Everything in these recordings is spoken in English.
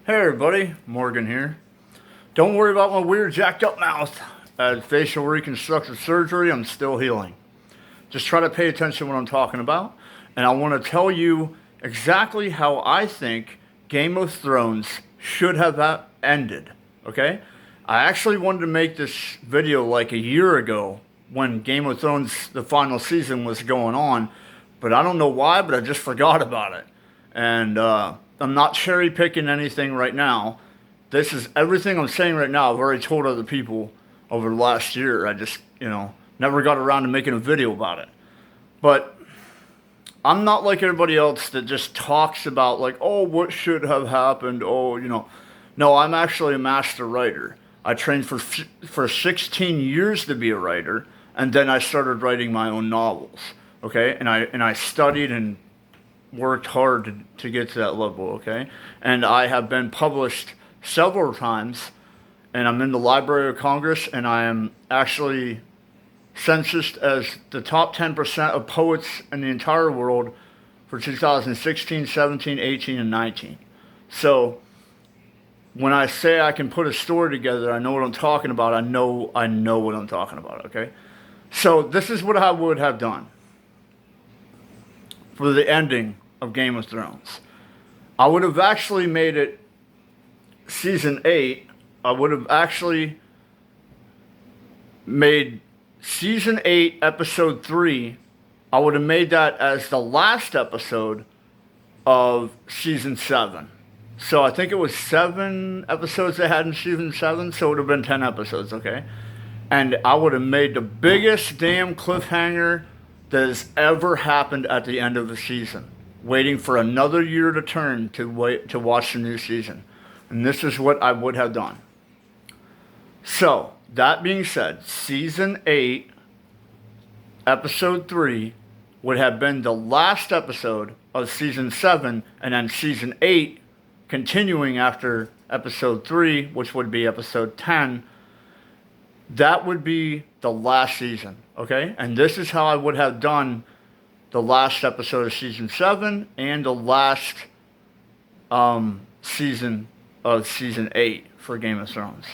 Hey everybody, Morgan here. Don't worry about my weird jacked up mouth. I had facial reconstructive surgery, I'm still healing. Just try to pay attention to what I'm talking about. And I want to tell you exactly how I think Game of Thrones should have ended, okay? I actually wanted to make this video like a year ago when Game of Thrones, the final season was going on. But I don't know why, but I just forgot about it. And I'm not cherry picking anything right now. This is everything I'm saying right now. I've already told other people over the last year. I just, never got around to making a video about it. But I'm not like everybody else that just talks about like, oh, what should have happened? Oh, No, I'm actually a master writer. I trained for 16 years to be a writer, and then I started writing my own novels. Okay, and I studied and worked hard to get to that level, okay? And I have been published several times, and I'm in the Library of Congress, and I am actually censused as the top 10% of poets in the entire world for 2016, 17, 18, and 19. So when I say I can put a story together, I know what I'm talking about. I know what I'm talking about, okay? So this is what I would have done for the ending of Game of Thrones. I would have actually made it season 8. I would have actually made season 8, episode 3. I would have made that as the last episode of season 7. So I think it was 7 episodes they had in season 7, so it would have been 10 episodes, okay? And I would have made the biggest damn cliffhanger that has ever happened at the end of the season, waiting for another year to turn to watch the new season. And this is what I would have done. So, that being said, season 8, episode 3 would have been the last episode of season 7, and then season 8 continuing after episode 3, which would be episode 10. That would be the last season, okay? And this is how I would have done the last episode of season 7 and the last season of season 8 for Game of Thrones.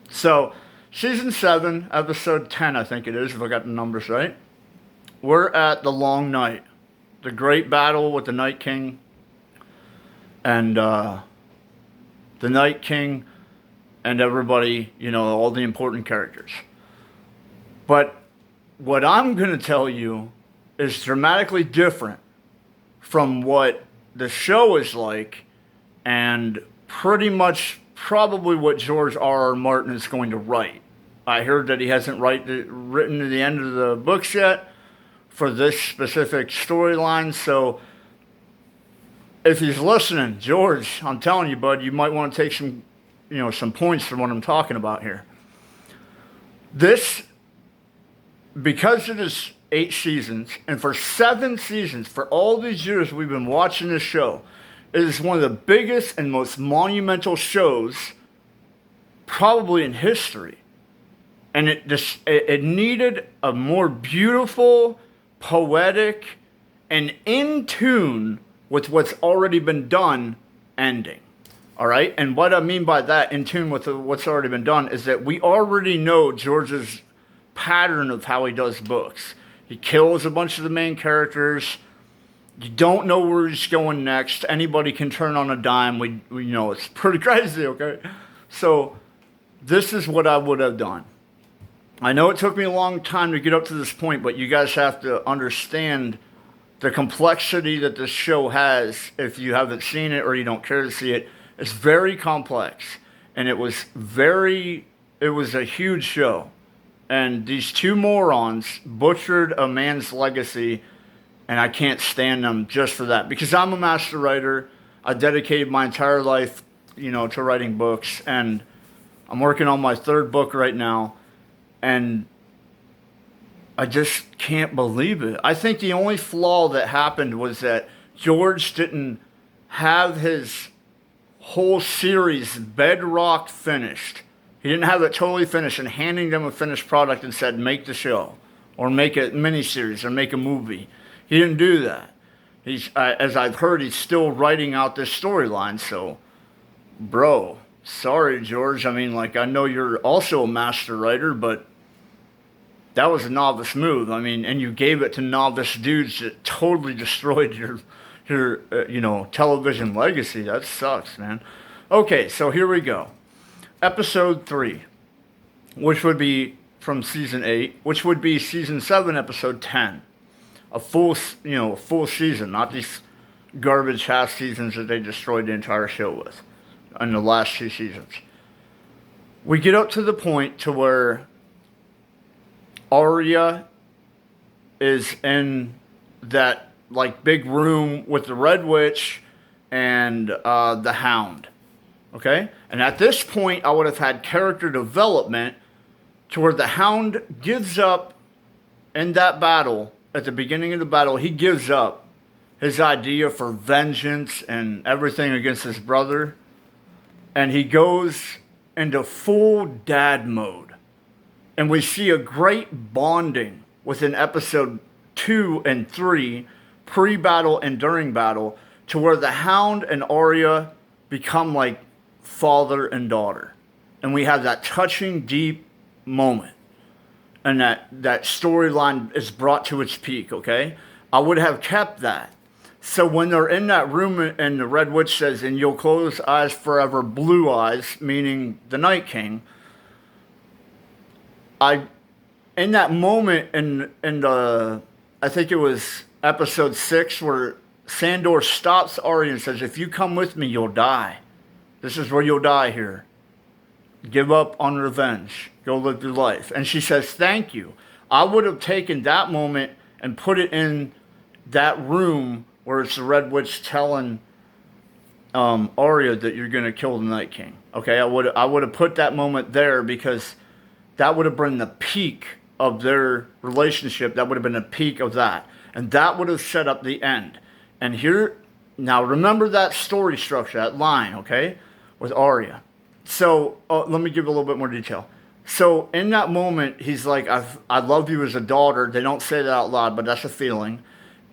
So, season 7, episode 10, I think it is, if I got the numbers right. We're at the Long Night, the great battle with the Night King. And the Night King and everybody, all the important characters. But what I'm going to tell you is dramatically different from what the show is like, and pretty much probably what George R.R. Martin is going to write. I heard that he hasn't written to the end of the books yet for this specific storyline, so if he's listening, George, I'm telling you, bud, you might want to take some points from what I'm talking about here. This, because it is 8 seasons, and for 7 seasons, for all these years we've been watching this show, it is one of the biggest and most monumental shows probably in history. And it needed a more beautiful, poetic, and in tune with what's already been done ending. All right? And what I mean by that, in tune with what's already been done, is that we already know George's pattern of how he does books. He kills a bunch of the main characters. You don't know where he's going next. Anybody can turn on a dime. We know it's pretty crazy, okay? So this is what I would have done. I know it took me a long time to get up to this point, but you guys have to understand the complexity that this show has. If you haven't seen it or you don't care to see it, it's very complex. And it was a huge show. And these two morons butchered a man's legacy, and I can't stand them just for that. Because I'm a master writer. I dedicated my entire life, to writing books, and I'm working on my 3rd book right now. And I just can't believe it. I think the only flaw that happened was that George didn't have his whole series bedrock finished. He didn't have it totally finished and handing them a finished product and said, make the show, or make a miniseries, or make a movie. He didn't do that. As I've heard, he's still writing out this storyline, so Bro, sorry, George. I mean, like, I know you're also a master writer, but that was a novice move. I mean, and you gave it to novice dudes that totally destroyed your television legacy. That sucks, man. Okay, so here we go. Episode 3, which would be from season 8, which would be season 7, episode 10. A full season, not these garbage half seasons that they destroyed the entire show with in the last 2 seasons. We get up to the point to where Arya is in that like big room with the Red Witch and the Hound. Okay? And at this point, I would have had character development to where the Hound gives up in that battle. At the beginning of the battle, he gives up his idea for vengeance and everything against his brother. And he goes into full dad mode. And we see a great bonding within episode 2 and 3, pre-battle and during battle, to where the Hound and Arya become like father and daughter. And we have that touching, deep moment. And that storyline is brought to its peak, okay? I would have kept that. So when they're in that room and the Red Witch says, and you'll close eyes forever, blue eyes, meaning the Night King, in that moment in the, I think it was episode 6, where Sandor stops Arya and says, if you come with me, you'll die. This is where you'll die here. Give up on revenge. Go live your life. And she says, thank you. I would have taken that moment and put it in that room where it's the Red Witch telling Arya that you're going to kill the Night King. Okay, I would have put that moment there, because that would have been the peak of their relationship. That would have been the peak of that. And that would have set up the end. And here, now remember that story structure, that line, okay, with Arya. So let me give a little bit more detail. So in that moment, he's like, I love you as a daughter. They don't say that out loud, but that's a feeling.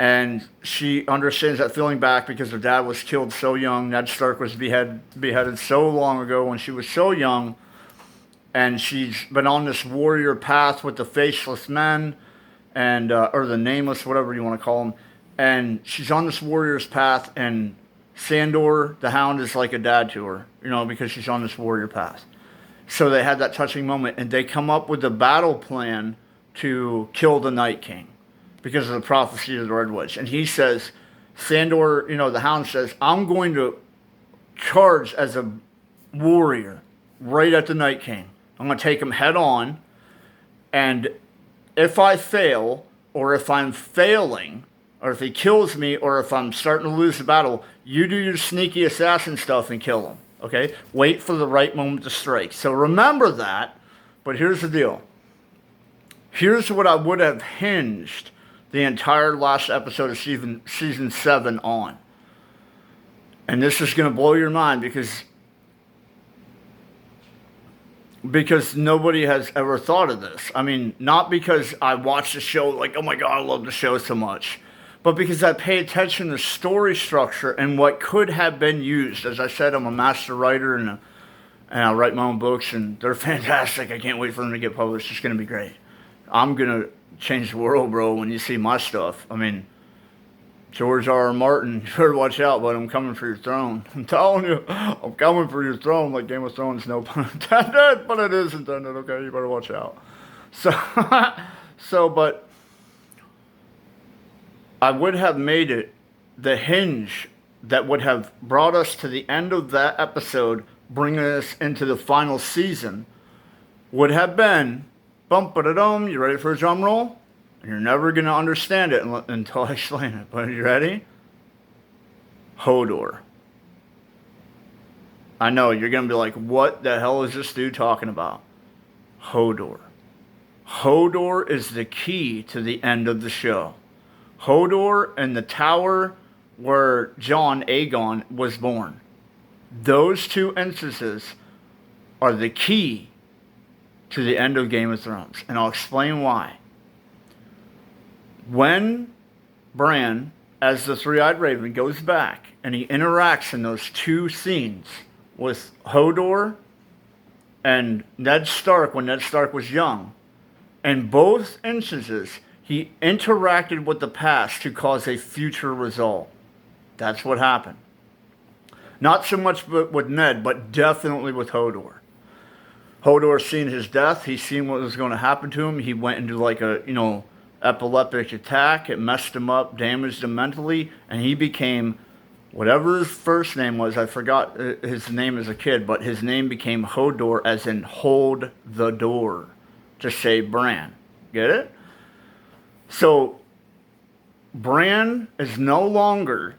And she understands that feeling back because her dad was killed so young. Ned Stark was beheaded so long ago when she was so young. And she's been on this warrior path with the faceless men, and or the nameless, whatever you want to call them. And she's on this warrior's path, and Sandor, the Hound, is like a dad to her, because she's on this warrior path. So they had that touching moment, and they come up with a battle plan to kill the Night King because of the prophecy of the Red Witch. And he says, Sandor, the Hound says, I'm going to charge as a warrior right at the Night King. I'm going to take him head on, and if I fail, or if I'm failing, or if he kills me, or if I'm starting to lose the battle, you do your sneaky assassin stuff and kill him, okay? Wait for the right moment to strike. So remember that, but here's the deal. Here's what I would have hinged the entire last episode of season 7 on. And this is going to blow your mind, because nobody has ever thought of this. I mean, not because I watched the show like, oh my God, I love the show so much, but because I pay attention to story structure and what could have been used. As I said, I'm a master writer, and I write my own books, and they're fantastic. I can't wait for them to get published. It's going to be great. I'm going to change the world, bro, when you see my stuff. I mean, George R.R. Martin, you better watch out, but I'm coming for your throne. I'm telling you, I'm coming for your throne, like Game of Thrones, no pun intended, but it is intended, okay? You better watch out. But I would have made it the hinge that would have brought us to the end of that episode, bringing us into the final season, would have been, bum-ba-da-dum, you ready for a drum roll? You're never going to understand it until I explain it. But are you ready? Hodor. I know, you're going to be like, what the hell is this dude talking about? Hodor. Hodor is the key to the end of the show. Hodor and the tower where Jon Aegon was born. Those two instances are the key to the end of Game of Thrones. And I'll explain why. When Bran, as the Three-Eyed Raven, goes back and he interacts in those two scenes with Hodor and Ned Stark when Ned Stark was young. In both instances, he interacted with the past to cause a future result. That's what happened. Not so much with Ned, but definitely with Hodor. Hodor seen his death. He seen what was going to happen to him. He went into like a, epileptic attack. It messed him up, damaged him mentally, and he became whatever his first name was. I forgot his name as a kid, but his name became Hodor, as in hold the door, to save Bran. Get it? So Bran as a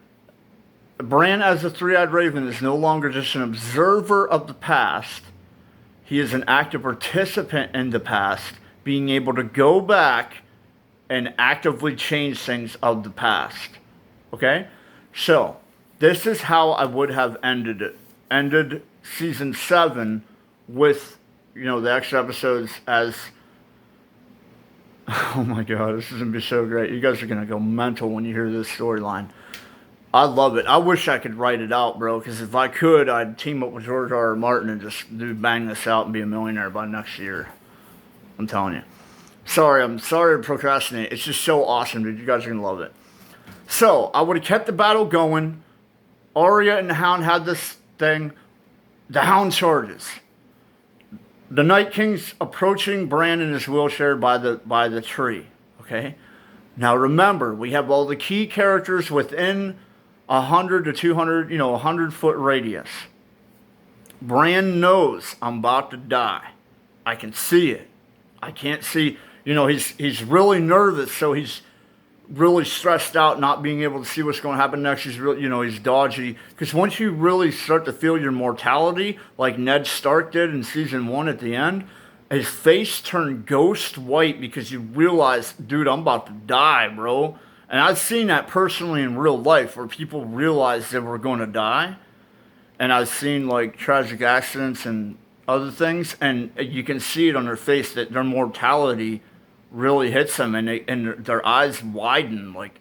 three-eyed raven is no longer just an observer of the past. He is an active participant in the past, being able to go back and actively change things of the past. Okay? So, this is how I would have ended it. Ended season 7 with, the extra episodes as... Oh my god, this is going to be so great. You guys are going to go mental when you hear this storyline. I love it. I wish I could write it out, bro, because if I could, I'd team up with George R. R. Martin and just bang this out and be a millionaire by next year. I'm telling you. I'm sorry to procrastinate. It's just so awesome, dude. You guys are going to love it. So, I would have kept the battle going. Arya and the Hound had this thing. The Hound charges. The Night King's approaching Bran in his wheelchair by the tree. Okay? Now remember, we have all the key characters within 100 to 200, 100-foot radius. Bran knows I'm about to die. I can see it. I can't see, he's really nervous, so he's really stressed out, not being able to see what's going to happen next. He's really, he's dodgy. Because once you really start to feel your mortality, like Ned Stark did in season 1 at the end, his face turned ghost white because you realize, dude, I'm about to die, bro. And I've seen that personally in real life where people realize they were going to die. And I've seen like tragic accidents and other things, and you can see it on their face that their mortality really hits them, and their eyes widen. Like,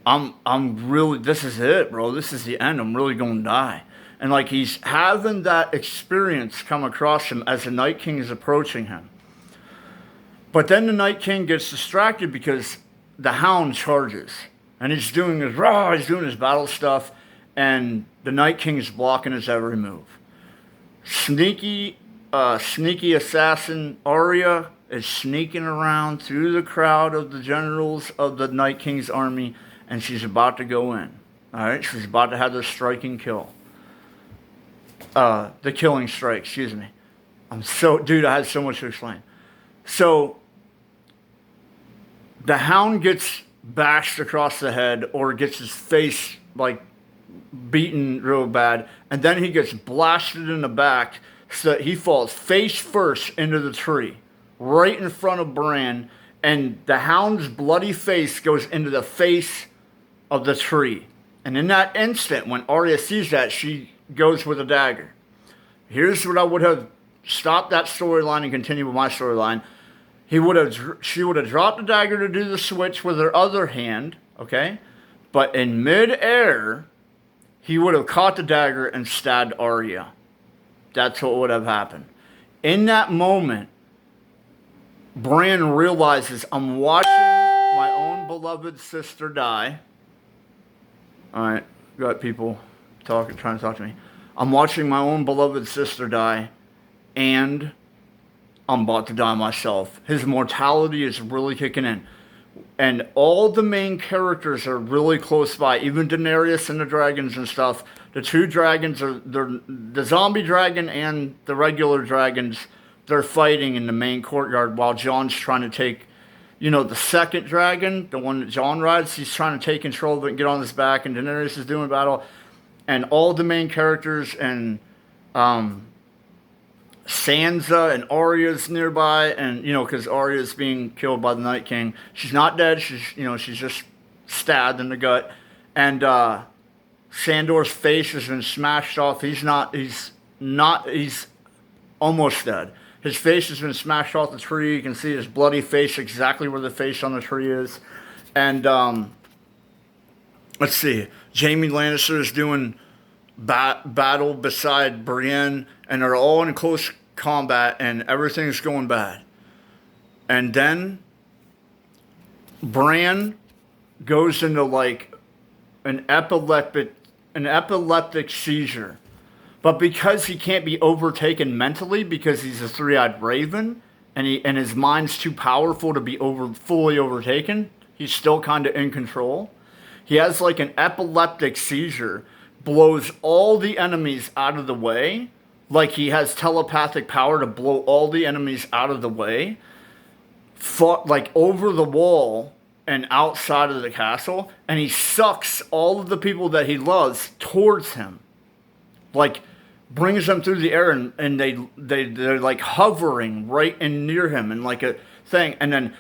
I'm really, this is it, bro. This is the end. I'm really going to die. And like he's having that experience come across him as the Night King is approaching him. But then the Night King gets distracted because the Hound charges. And he's doing his battle stuff. And the Night King is blocking his every move. Sneaky assassin Arya is sneaking around through the crowd of the generals of the Night King's army. And she's about to go in. Alright, she's about to have the striking kill. The killing strike, excuse me. Dude, I had so much to explain. So, the Hound gets bashed across the head or gets his face, like, beaten real bad. And then he gets blasted in the back so that he falls face first into the tree. Right in front of Bran. And the Hound's bloody face goes into the face of the tree. And in that instant, when Arya sees that, she goes with a dagger. Here's what I would have stopped that storyline and continued with my storyline. She would have dropped the dagger to do the switch with her other hand, okay? But in mid-air, he would have caught the dagger and stabbed Arya. That's what would have happened. In that moment, Bran realizes, I'm watching my own beloved sister die. Alright, got people trying to talk to me. I'm watching my own beloved sister die, and I'm about to die myself. His mortality is really kicking in. And all the main characters are really close by, even Daenerys and the dragons and stuff. The two dragons, the zombie dragon and the regular dragons, they're fighting in the main courtyard while Jon's trying to take, the second dragon, the one that Jon rides, he's trying to take control of it and get on his back, and Daenerys is doing battle. And all the main characters and Sansa and Arya's nearby, and because Arya's being killed by the Night King. She's not dead. She's just stabbed in the gut. And Sandor's face has been smashed off. He's almost dead. His face has been smashed off the tree. You can see his bloody face exactly where the face on the tree is. And let's see. Jaime Lannister is doing battle beside Brienne, and they're all in close combat, and everything's going bad. And then Bran goes into like an epileptic seizure. But because he can't be overtaken mentally, because he's a three-eyed raven, and his mind's too powerful to be fully overtaken, he's still kind of in control. He has like an epileptic seizure, blows all the enemies out of the way, like he has telepathic power to blow all the enemies out of the way, fought like over the wall and outside of the castle, and he sucks all of the people that he loves towards him, like brings them through the air, and they're like hovering right in near him and like a thing, and then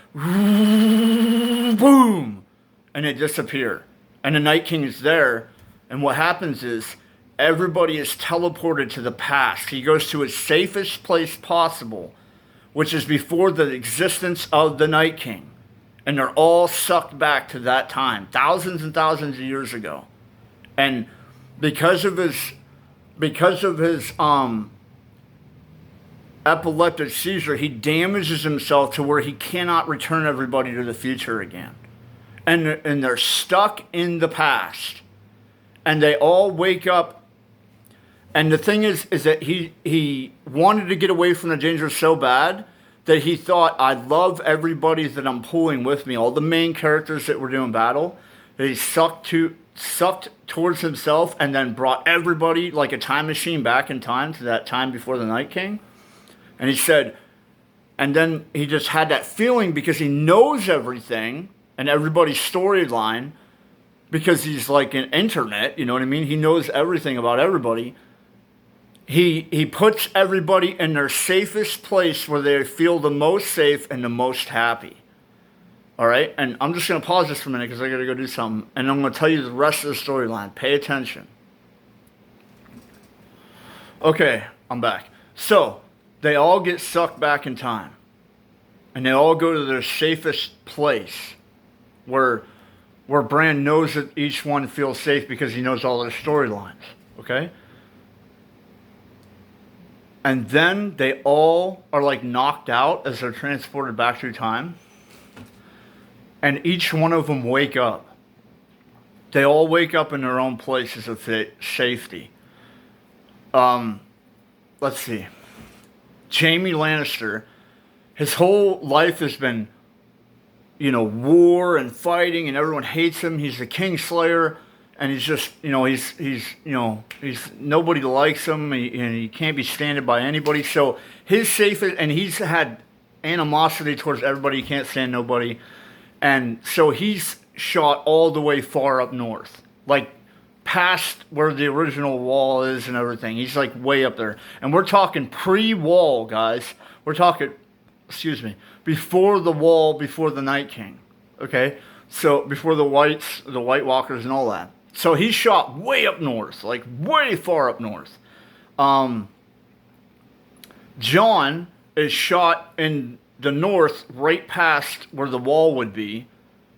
boom, and they disappear, and the Night King is there. And what happens is everybody is teleported to the past. He goes to his safest place possible, which is before the existence of the Night King. And they're all sucked back to that time, thousands and thousands of years ago. And because of his epileptic seizure, he damages himself to where he cannot return everybody to the future again. And they're stuck in the past. And they all wake up. And the thing is that he wanted to get away from the danger so bad that he thought, I love everybody that I'm pulling with me, all the main characters that were doing battle, that he sucked towards himself, and then brought everybody like a time machine back in time to that time before the Night King. And he said, and then he just had that feeling because he knows everything and everybody's storyline, because he's like an internet, you know what I mean? He knows everything about everybody. He puts everybody in their safest place where they feel the most safe and the most happy. All right? And I'm just going to pause this for a minute because I got to go do something. And I'm going to tell you the rest of the storyline. Pay attention. Okay, I'm back. So, they all get sucked back in time. And they all go to their safest place where Bran knows that each one feels safe because he knows all their storylines. Okay? And then they all are like knocked out as they're transported back through time. And each one of them wake up. They all wake up in their own places of safety. Let's see. Jaime Lannister, his whole life has been, war and fighting, and everyone hates him. He's the Kingslayer, and he's just, he's nobody likes him, and he can't be standed by anybody. So his safest, and he's had animosity towards everybody. He can't stand nobody, and so he's shot all the way far up north, like past where the original wall is and everything. He's like way up there, and we're talking pre-wall, guys. We're talking, before the wall, before the Night King. Okay, so before the White Walkers and all that. So he's shot way up north, like way far up north. Jon is shot in the north, right past where the wall would be,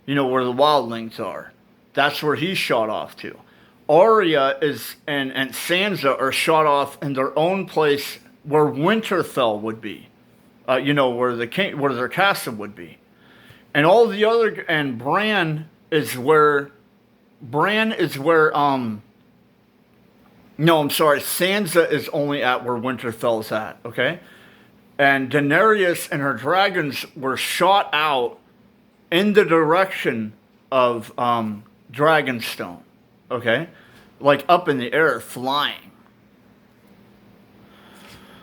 where the wildlings are. That's where he's shot off to. Arya and Sansa are shot off in their own place where Winterfell would be, where their castle would be, and all the other, and Bran is where Sansa is only at where Winterfell's at, okay? And Daenerys and her dragons were shot out in the direction of Dragonstone, okay? Like up in the air, flying.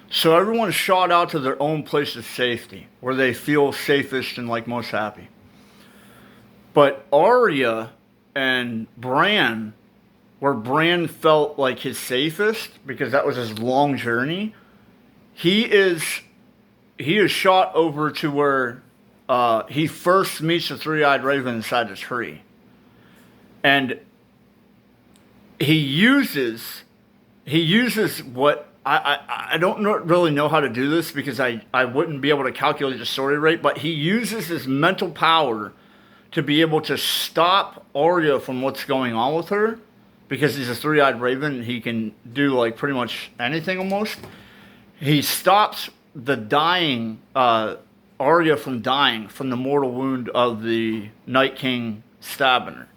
So everyone's shot out to their own place of safety, where they feel safest and like most happy. But Arya and Bran, where Bran felt like his safest, because that was his long journey, he is shot over to where he first meets the three-eyed raven inside the tree. And he uses what, I don't really know how to do this because I wouldn't be able to calculate the story rate, but he uses his mental power to be able to stop Arya from what's going on with her because he's a three-eyed raven. He can do like pretty much anything almost. He stops the dying Arya from dying from the mortal wound of the Night King stabbing her,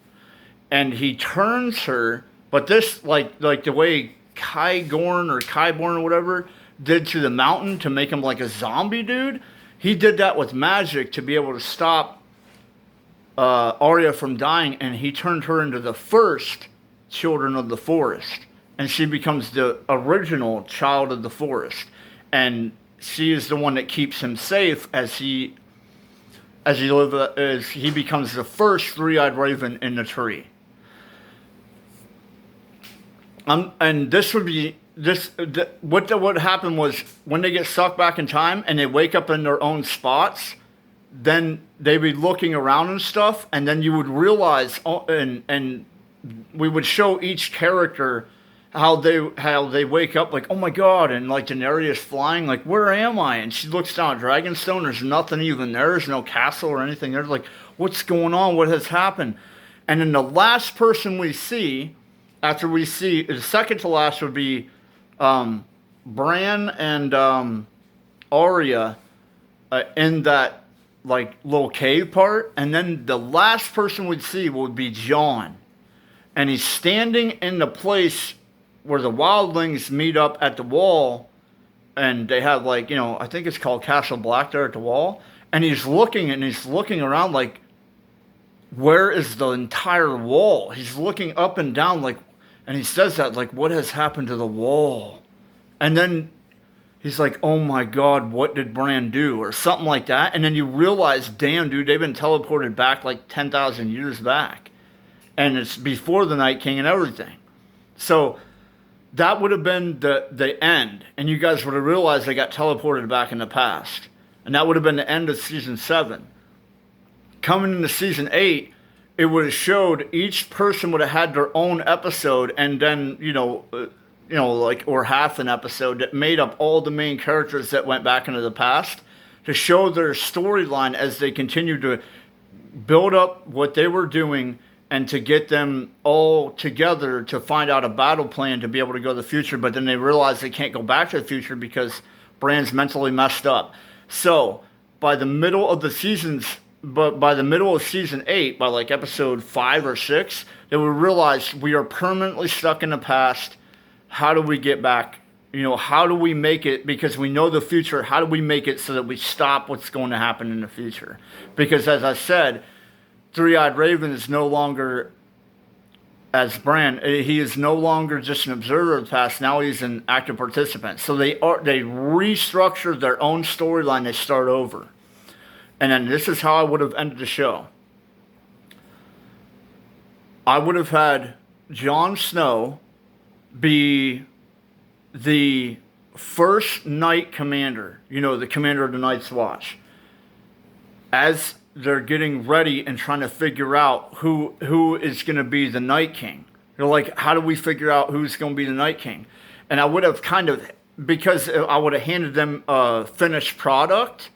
and he turns her. But this like the way Qyburn or whatever did to the mountain to make him like a zombie dude. He did that with magic to be able to stop Arya from dying, and he turned her into the first children of the forest, and she becomes the original child of the forest, and she is the one that keeps him safe as he becomes the first three-eyed raven in the tree. And this would be what happened was when they get sucked back in time and they wake up in their own spots, then they'd be looking around and stuff, and then you would realize, and we would show each character how they wake up, like, oh my god, and like Daenerys flying, like, where am I? And she looks down at Dragonstone, there's nothing even there, there's no castle or anything. There's like, what's going on? What has happened? And then the last person we see, after we see, the second to last would be Bran and Arya in that like little cave part, and then the last person we'd see would be Jon, and he's standing in the place where the wildlings meet up at the wall, and they have like, I think it's called Castle Black there at the wall, and he's looking around like, where is the entire wall? He's looking up and down like, and he says that like, what has happened to the wall? And then he's like, oh my god, what did Bran do? Or something like that. And then you realize, damn, dude, they've been teleported back like 10,000 years back. And it's before the Night King and everything. So that would have been the end. And you guys would have realized they got teleported back in the past. And that would have been the end of Season 7. Coming into Season 8, it would have showed each person would have had their own episode, and then, like, or half an episode that made up all the main characters that went back into the past to show their storyline as they continued to build up what they were doing and to get them all together to find out a battle plan to be able to go to the future. But then they realize they can't go back to the future because Bran's mentally messed up. So by the middle of the seasons, but by the middle of Season 8, by like episode 5 or 6, they would realize we are permanently stuck in the past. How do we get back? How do we make it? Because we know the future. How do we make it so that we stop what's going to happen in the future? Because as I said, Three-Eyed Raven is no longer as Bran. He is no longer just an observer of the past. Now he's an active participant. So they restructured their own storyline. They start over. And then this is how I would have ended the show. I would have had Jon Snow be the first Night Commander, the commander of the Night's Watch. As they're getting ready and trying to figure out who is going to be the Night King. They're like, how do we figure out who's going to be the Night King? And I would have because I would have handed them a finished product.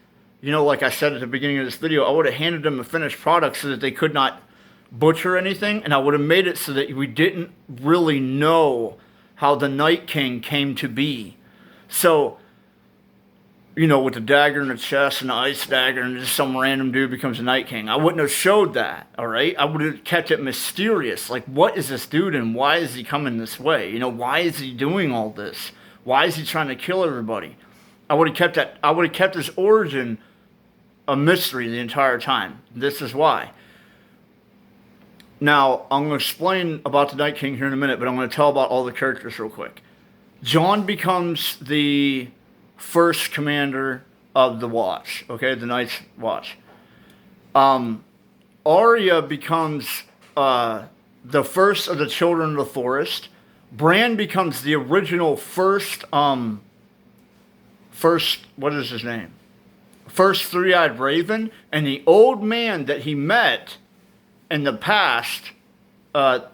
Like I said at the beginning of this video, I would have handed them a finished product so that they could not butcher anything. And I would have made it so that we didn't really know how the Night King came to be. So, with the dagger in the chest and the ice dagger and just some random dude becomes a Night King. I wouldn't have showed that, all right? I would have kept it mysterious. Like, what is this dude and why is he coming this way? Why is he doing all this? Why is he trying to kill everybody? I would have kept his origin a mystery the entire time. This is why. Now, I'm going to explain about the Night King here in a minute, but I'm going to tell about all the characters real quick. Jon becomes the first commander of the Watch, okay, the Night's Watch. Arya becomes the first of the Children of the Forest. Bran becomes the original first, what is his name? First Three-Eyed Raven, and the old man that he met in the past, when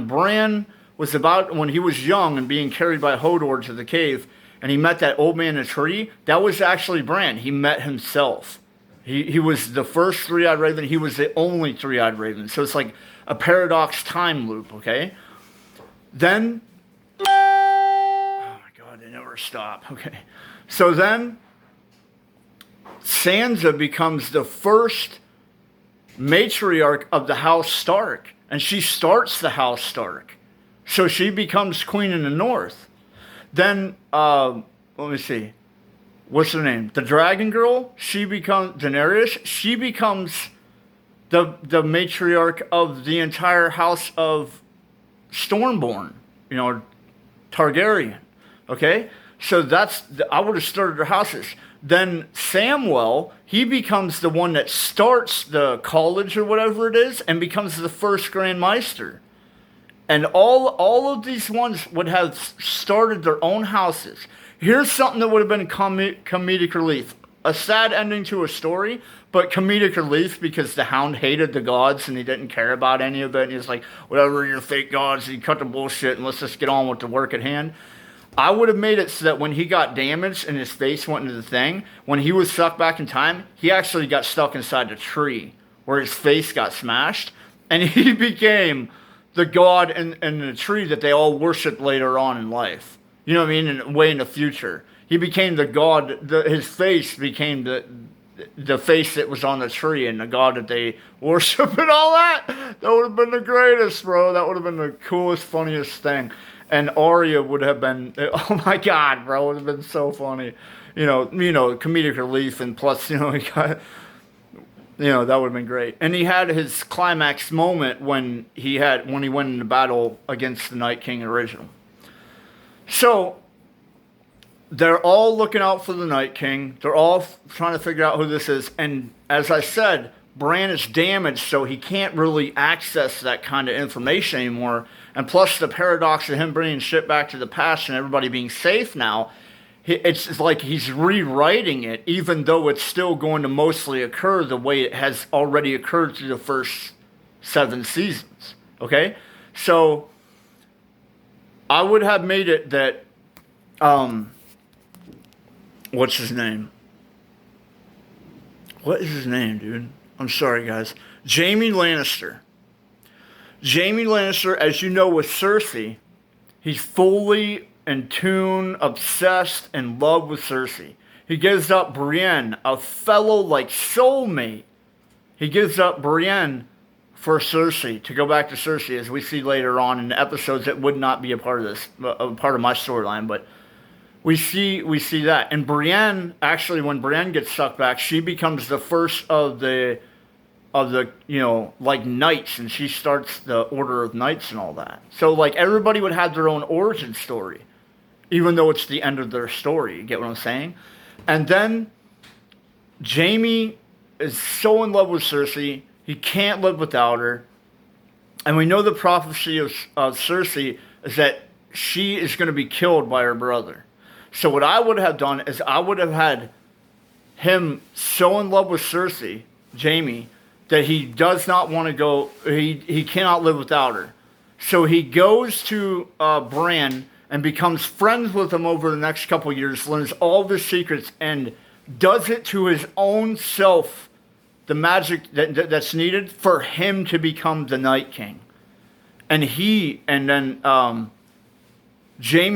Bran was when he was young and being carried by Hodor to the cave, and he met that old man in a tree, that was actually Bran. He met himself. He was the first Three-Eyed Raven. He was the only Three-Eyed Raven. So it's like a paradox time loop, okay? Then, oh my God, they never stop, okay? So then, Sansa becomes the first matriarch of the House Stark, and she starts the House Stark. So she becomes queen in the north. Then, let me see. What's her name? The dragon girl, she becomes Daenerys. She becomes the matriarch of the entire house of Stormborn, Targaryen. Okay? So I would have started their houses. Then Samwell, he becomes the one that starts the college or whatever it is and becomes the first Grand Maester. And all of these ones would have started their own houses. Here's something that would have been comedic relief. A sad ending to a story, but comedic relief because the Hound hated the gods and he didn't care about any of it. And he was like, whatever, your fake gods, you cut the bullshit and let's just get on with the work at hand. I would have made it so that when he got damaged and his face went into the thing, when he was sucked back in time, he actually got stuck inside the tree where his face got smashed. And he became the god in the tree that they all worshipped later on in life. You know what I mean? Way in the future. He became the god, his face became the face that was on the tree and the god that they worship and all that. That would have been the greatest, bro. That would have been the coolest, funniest thing. And Arya would have been, oh my God, bro, it would have been so funny. Comedic relief, and plus, he got, that would have been great. And he had his climax moment when he went into battle against the Night King original. So, they're all looking out for the Night King. They're all trying to figure out who this is. And as I said, Bran is damaged, so he can't really access that kind of information anymore. And plus the paradox of him bringing shit back to the past and everybody being safe now, it's like he's rewriting it, even though it's still going to mostly occur the way it has already occurred through the first 7 seasons. Okay? So, I would have made it that, what's his name? What is his name, dude? I'm sorry, guys. Jaime Lannister. Jaime Lannister, as you know, with Cersei, he's fully in tune, obsessed, in love with Cersei. He gives up Brienne, a fellow soulmate. He gives up Brienne for Cersei, to go back to Cersei, as we see later on in the episodes that would not be a part of this, a part of my storyline, but we see that. And Brienne, actually, when Brienne gets sucked back, she becomes the first of the knights, and she starts the Order of Knights and all that. So, everybody would have their own origin story, even though it's the end of their story. You get what I'm saying? And then Jaime is so in love with Cersei, he can't live without her. And we know the prophecy of Cersei is that she is going to be killed by her brother. So what I would have done is I would have had him so in love with Cersei, Jaime, that he does not want to go, he cannot live without her. So he goes to Bran and becomes friends with him over the next couple of years, learns all of his secrets, and does it to his own self, the magic that's needed for him to become the Night King. And then Jaime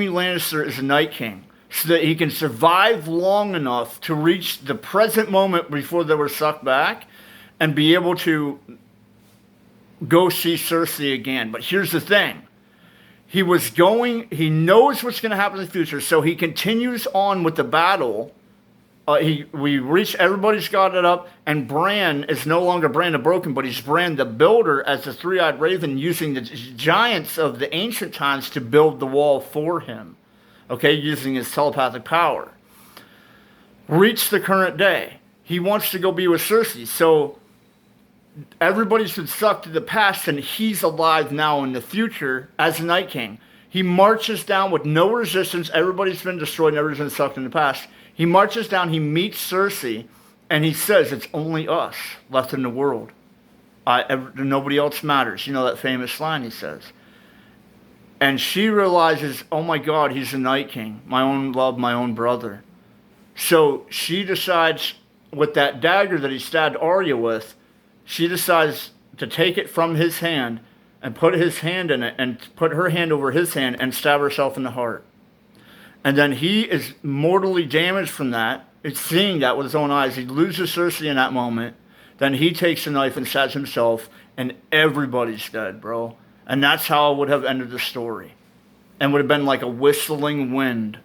Lannister is the Night King, so that he can survive long enough to reach the present moment before they were sucked back, and be able to go see Cersei again. But here's the thing. He knows what's going to happen in the future, so he continues on with the battle. Everybody's got it up, and Bran is no longer Bran the Broken, but he's Bran the Builder as the Three-Eyed Raven, using the giants of the ancient times to build the wall for him. Okay, using his telepathic power. Reach the current day. He wants to go be with Cersei, so everybody's been sucked to the past, and he's alive now in the future as the Night King. He marches down with no resistance. Everybody's been destroyed and everybody's been sucked in the past. He marches down, he meets Cersei, and he says, it's only us left in the world. Nobody else matters. You know that famous line he says. And she realizes, oh my God, he's the Night King. My own love, my own brother. So she decides, with that dagger that he stabbed Arya with, she decides to take it from his hand and put his hand in it and put her hand over his hand and stab herself in the heart. And then he is mortally damaged from that. It's seeing that with his own eyes. He loses Cersei in that moment. Then he takes the knife and stabs himself, and everybody's dead, bro. And that's how it would have ended the story. And would have been like a whistling wind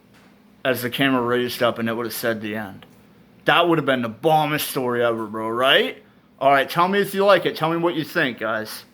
as the camera raised up, and it would have said the end. That would have been the bombest story ever, bro, right? All right, tell me if you like it. Tell me what you think, guys.